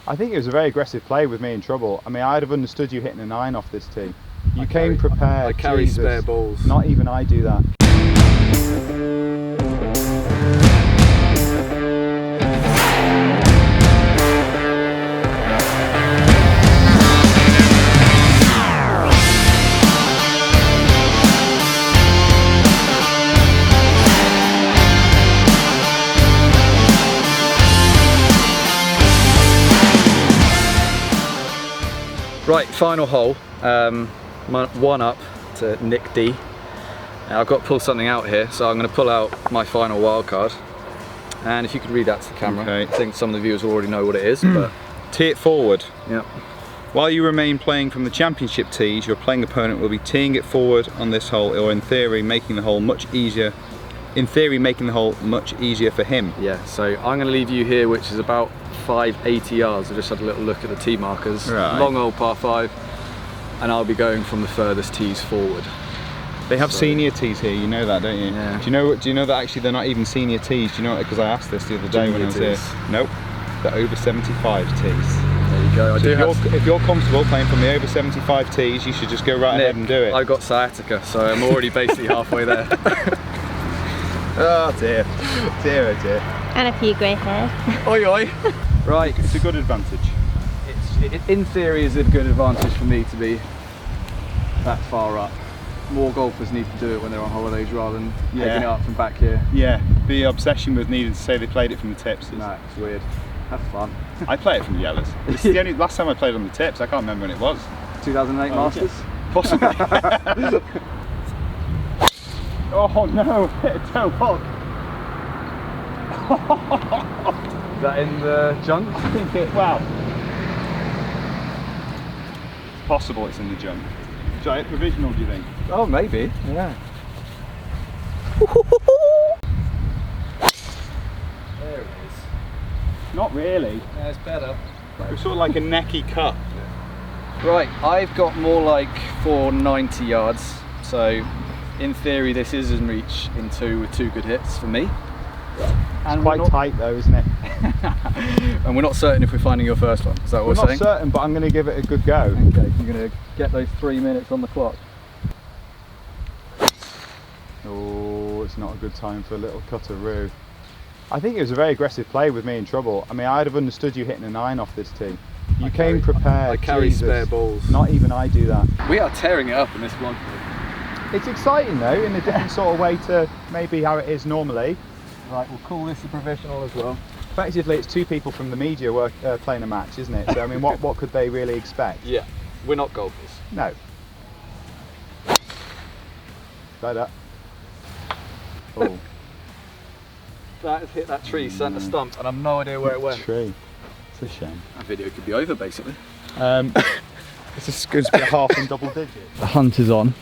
I think it was a very aggressive play with me in trouble. I mean, I'd have understood you hitting a 9 off this tee. You came prepared. I carry Jesus. spare balls. Not even I do that. Right, final hole. One up to Nick D. Now, I've got to pull something out here, so I'm going to pull out my final wildcard. And if you could read that to the camera, okay. I think some of the viewers already know what it is. But tee it forward. yeah. While you remain playing from the championship tees, your playing opponent will be teeing it forward on this hole, or in theory, making the hole much easier. For him. Yeah. So I'm going to leave you here, which is about 580 yards. I just had a little look at the tee markers. Right. Long old par 5, and I'll be going from the furthest tees forward. They have senior tees here, you know that, don't you? Yeah. Do you know that actually they're not even senior tees? Do you know, because I asked this the other day when I was here. Nope. They're over 75 tees. There you go. If you're comfortable playing from the over 75 tees, you should just go right ahead and do it. I got sciatica, so I'm already basically halfway there. Oh dear. Dear oh dear. And a few grey hairs. Oi oi. Right. It's a good advantage. In theory, is a good advantage for me to be that far up. More golfers need to do it when they're on holidays rather than picking it up from back here. Yeah, the obsession with needing to say they played it from the tips. No, it's weird. Have fun. I play it from the yellows. This is the only last time I played on the tips. I can't remember when it was. 2008 Masters? Possibly. Oh no, hit a toe hook. Is that in the junk? I think it, well, it's possible it's in the junk. Should I hit provisional, do you think? Oh, maybe, yeah. There it is. Not really. Yeah, it's better. It's sort of like a necky cut. Right, I've got more like 490 yards, so in theory this is in reach in 2 with 2 good hits for me. And quite tight though, isn't it? And we're not certain if we're finding your first one, is that what we're saying? Not certain, but I'm going to give it a good go. Okay, you're going to get those 3 minutes on the clock. Oh, it's not a good time for a little cutter-roo. I think it was a very aggressive play with me in trouble. I mean, I'd have understood you hitting a 9 off this tee. You came prepared. I carry Jesus. spare balls. Not even I do that. We are tearing it up in this vlog. It's exciting though, in a different sort of way to maybe how it is normally. Right, we'll call this a professional as well. Effectively, it's 2 people from the media playing a match, isn't it? So I mean, what could they really expect? Yeah, we're not golfers. No. Better. Oh. That has hit that tree, centre stump, and I've no idea where it went. Tree. It's a shame. That video could be over, basically. It's going to be a half and double digit. The hunt is on.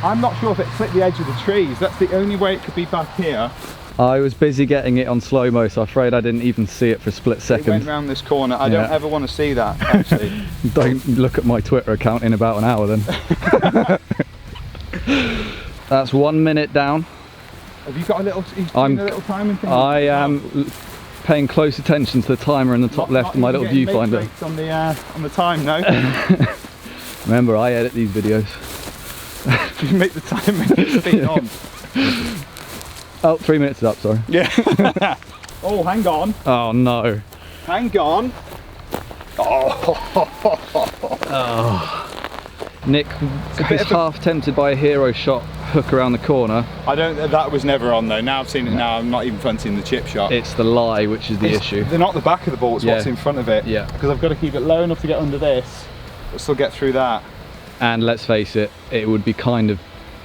I'm not sure if it clipped the edge of the trees. That's the only way it could be back here. I was busy getting it on slow-mo, so I'm afraid I didn't even see it for a split second. It went round this corner. I don't ever want to see that, actually. Don't look at my Twitter account in about an hour then. That's 1 minute down. Have you got a little, a little timing thing? I am paying close attention to the timer in the top left of my little viewfinder. On the time, no? Remember, I edit these videos. You make the timer speed on. Oh, 3 minutes is up, sorry. Yeah. Oh, hang on. Oh no. Hang on. Nick is half tempted by a hero shot hook around the corner. That was never on though. Now I've seen it now, I'm not even fancying the chip shot. It's the lie which is the issue. They're not the back of the ball, it's what's in front of it. Yeah. Because I've got to keep it low enough to get under this, but still get through that. And let's face it, it would be kind of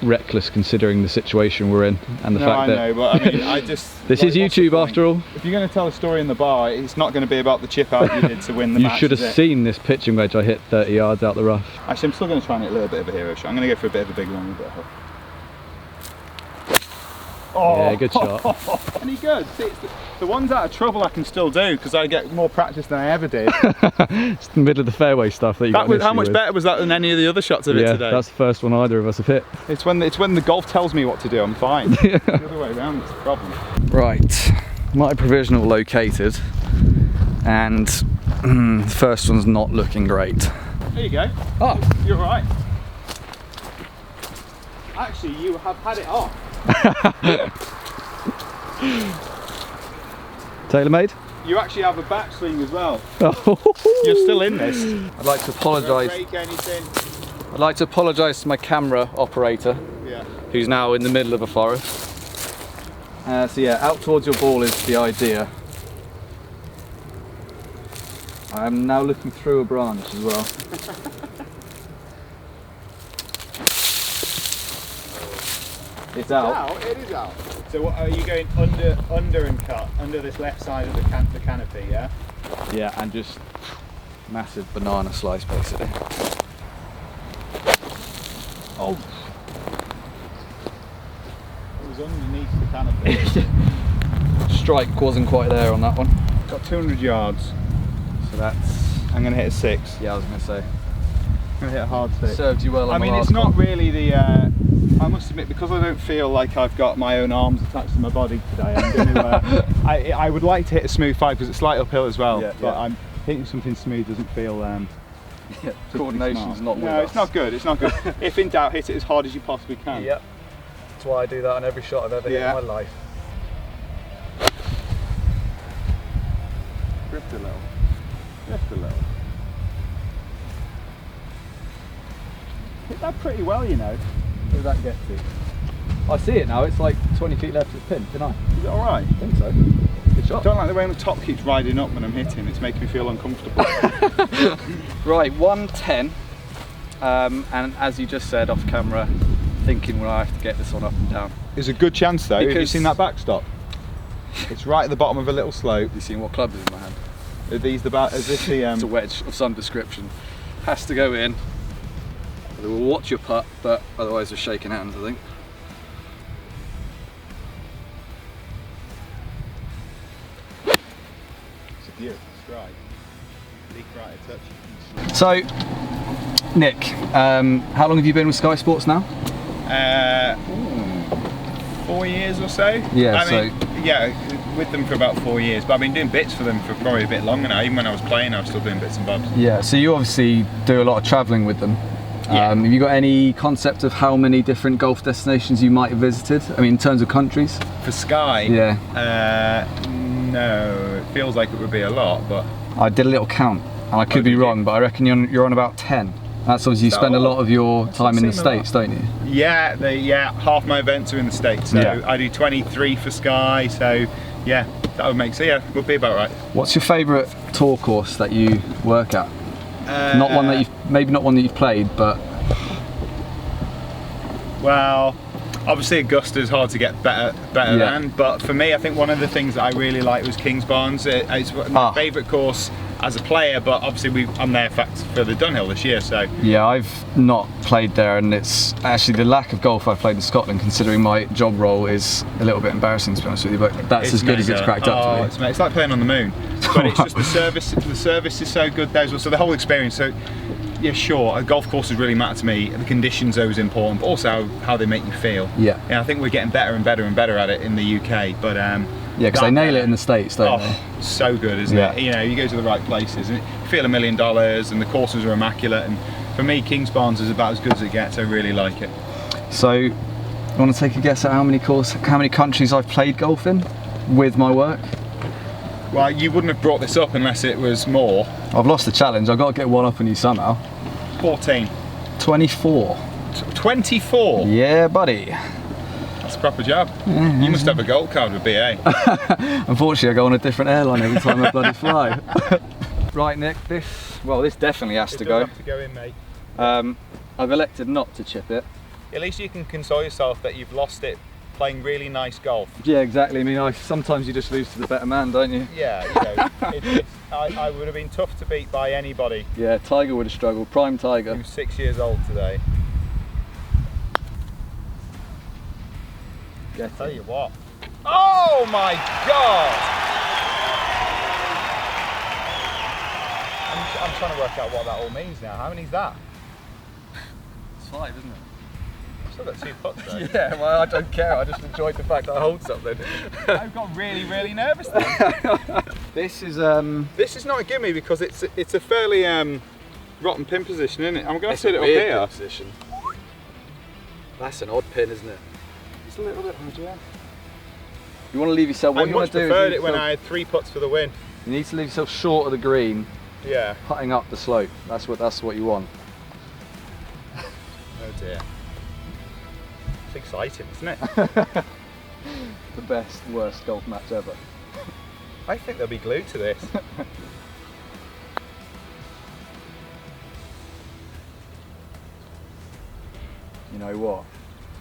reckless considering the situation we're in and the fact that... I know, but I mean, I just... This is YouTube after all. If you're going to tell a story in the bar, it's not going to be about the chip out you did to win the match. You should have seen this pitching wedge I hit 30 yards out the rough. Actually, I'm still going to try and hit a little bit of a hero shot. I'm going to go for a bit of a big one with a bit of hook. Oh. Yeah, good shot. Any good? See, it's the ones out of trouble I can still do because I get more practice than I ever did. It's the middle of the fairway stuff that you got. How much better was that than any of the other shots of it today? Yeah, that's the first one either of us have hit. It's when the golf tells me what to do, I'm fine. The other way around, it's the problem. Right, my provisional located, and The first one's not looking great. There you go. Oh, You're right. Actually, you have had it off. tailor-made. You actually have a backswing as well. Oh. You're still in this. I'd like to apologise. Don't break anything. I'd like to apologise to my camera operator, Yeah. who's now in the middle of a forest. So yeah, out towards your ball is the idea. I am now looking through a branch as well. It's out. It is out. So what, are you going under and cut, under this left side of the canopy, yeah? Yeah, and just massive banana slice basically. Oh. It was underneath the canopy. Strike wasn't quite there on that one. Got 200 yards. So that's, I'm going to hit a 6. yeah, I was going to say. I'm going to hit a hard 6. Served you well on I mean, the it's last not one. really the... I must admit, because I don't feel like I've got my own arms attached to my body today, I'm going to... I would like to hit a smooth 5 because it's slight uphill as well, Yeah, but yeah. I'm hitting something smooth doesn't feel... Yeah, coordination's not with No, us. it's not good, it's not good. If in doubt, hit it as hard as you possibly can. Yep. That's why I do that on every shot I've ever hit in my life. Drift a little. Drift a little. Hit that pretty well, you know. Where did that get to? I see it now, it's like 20 feet left of the pin, can I? Is it alright? I think so. Good I shot. don't like the way my top keeps riding up when I'm hitting, it's making me feel uncomfortable. Right, 110. And as you just said off camera, thinking well I have to get this one up and down. There's a good chance though, have you Because- seen that backstop? It's right at the bottom of a little slope. Have you seen what club is in my hand? Are these is this the It's a wedge of some description. Has to go in. We'll watch your putt, but otherwise we're shaking hands, I think. It's a beautiful strike. Leak right a touch. So, Nick, how long have you been with Sky Sports now? 4 years or so. Yeah, I mean, yeah, with them for about 4 years, but I've been doing bits for them for probably a bit longer now. Even when I was playing, I was still doing bits and bobs. Yeah, so you obviously do a lot of travelling with them. Yeah. Have you got any concept of how many different golf destinations you might have visited? I mean, in terms of countries? For Sky, Yeah. No, it feels like it would be a lot, but I did a little count, and I could be did you? wrong, but I reckon you're on about 10. That's obviously you that spend a a lot? lot of your time in the seem a lot. States, don't you? yeah, half my events are in the States, so Yeah. I do 23 for Sky, so yeah, that would make sense. Yeah, would be about right. What's your favourite tour course that you work at? Not one that maybe not one that you've played, but Well, obviously Augusta's hard to get better Yeah. than, but for me, I think one of the things that I really like was Kings Barnes. It's my favourite course as a player, but obviously I'm there for the Dunhill this year, so yeah, I've not played there, and it's actually the lack of golf I've played in Scotland, considering my job role, is a little bit embarrassing to be honest with you. But that's as good as it's cracked up to be. It's like playing on the moon, but it's just the service. The service is so good there as well. So the whole experience. So yeah, sure, golf courses really matter to me. The conditions are always important, but also how they make you feel. Yeah. I think we're getting better and better and better at it in the UK, but Yeah, because they nail it in the States, don't they? so good, isn't Yeah. it? You know, you go to the right places and you feel $1 million, and the courses are immaculate. And for me, Kings Barnes is about as good as it gets. I really like it. So, you want to take a guess at how many countries I've played golf in with my work? Well, you wouldn't have brought this up unless it was more. I've lost the challenge. I've got to get one up on you somehow. 14. 24. 24? Yeah, buddy. That's a proper job. You must have a gold card with BA. Unfortunately, I go on a different airline every time I bloody fly. Right, Nick, this definitely has to go. Have to go in, mate. I've elected not to chip it. At least you can console yourself that you've lost it playing really nice golf. Yeah, exactly. I mean, sometimes you just lose to the better man, don't you? Yeah, you know, I would have been tough to beat by anybody. Yeah, Tiger would have struggled. Prime Tiger. He was 6 years old today. Get Tell it. you what. Oh my God! I'm trying to work out what that all means now. How many is that? It's 5, isn't it? still got 2 putts though. Yeah, well, I don't care. I just enjoyed the fact that I hold something. I got really nervous then. This is not a gimme because it's a fairly rotten pin position, isn't it? I'm going to sit it up here. Position. That's an odd pin, isn't it? It's a little bit odd, yeah. You want to leave yourself. What I you want much to do preferred is it when I had 3 putts for the win. you need to leave yourself short of the green, Yeah. putting up the slope. That's what you want. Oh dear. It's exciting, isn't it? The best, worst golf match ever. I think they'll be glued to this. You know what?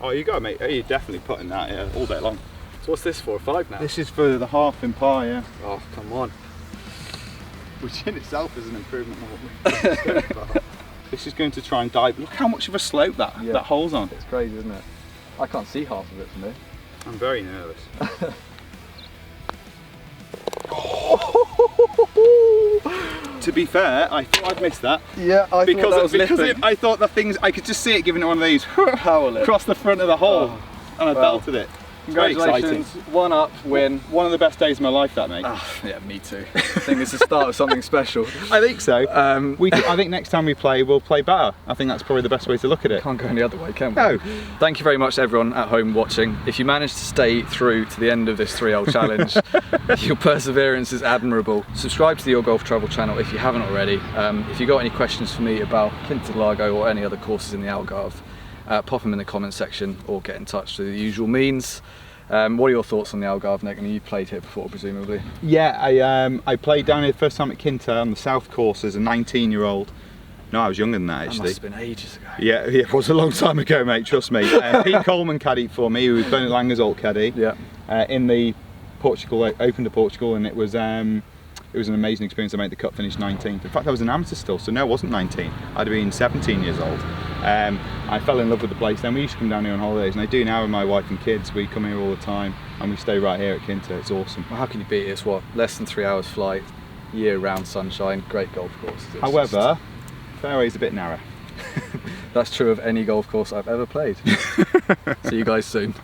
Oh, you got, mate. You're definitely putting that here all day long. So what's this for? A 5 now? This is for the half in par, yeah. Oh, come on. Which in itself is an improvement on what we This is going to try and dive. Look how much of a slope that hole's on. It's crazy, isn't it? I can't see half of it from here. I'm very nervous. To be fair, I thought I'd missed that. Yeah, I because thought that was lipping. I thought the things I could just see it giving it one of these across the front of the hole, and I belted it. Very exciting. Congratulations, 1 up, win. One of the best days of my life, that, mate. Yeah, me too. I think it's the start of something special. I think so. I think next time we play, we'll play better. I think that's probably the best way to look at it. Can't go any other way, can we? No. Thank you very much to everyone at home watching. If you managed to stay through to the end of this 3-hole challenge, your perseverance is admirable. Subscribe to the Your Golf Travel channel if you haven't already. If you got any questions for me about Quinta, Lago or any other courses in the Algarve, pop them in the comments section or get in touch through the usual means. What are your thoughts on the Algarve, Nick? I mean, you played here before, presumably. Yeah, I played down here the first time at Quinta on the south course as a 19-year-old. No, I was younger than that, actually. That must have been ages ago. Yeah, it was a long time ago, mate, trust me. Pete Coleman caddied for me, who was Bernard Langer's old caddy. Yeah. In the Portugal, Open to Portugal, and it was an amazing experience. I made the cut, finished 19th. In fact, I was an amateur still, so no, I wasn't 19. I'd have been 17 years old. I fell in love with the place then. We used to come down here on holidays, and I do now with my wife and kids. We come here all the time, and we stay right here at Quinta. It's awesome. Well, how can you beat it? It's what, less than 3 hours flight, year-round sunshine, great golf course. However, fairway's a bit narrow. That's true of any golf course I've ever played. See you guys soon.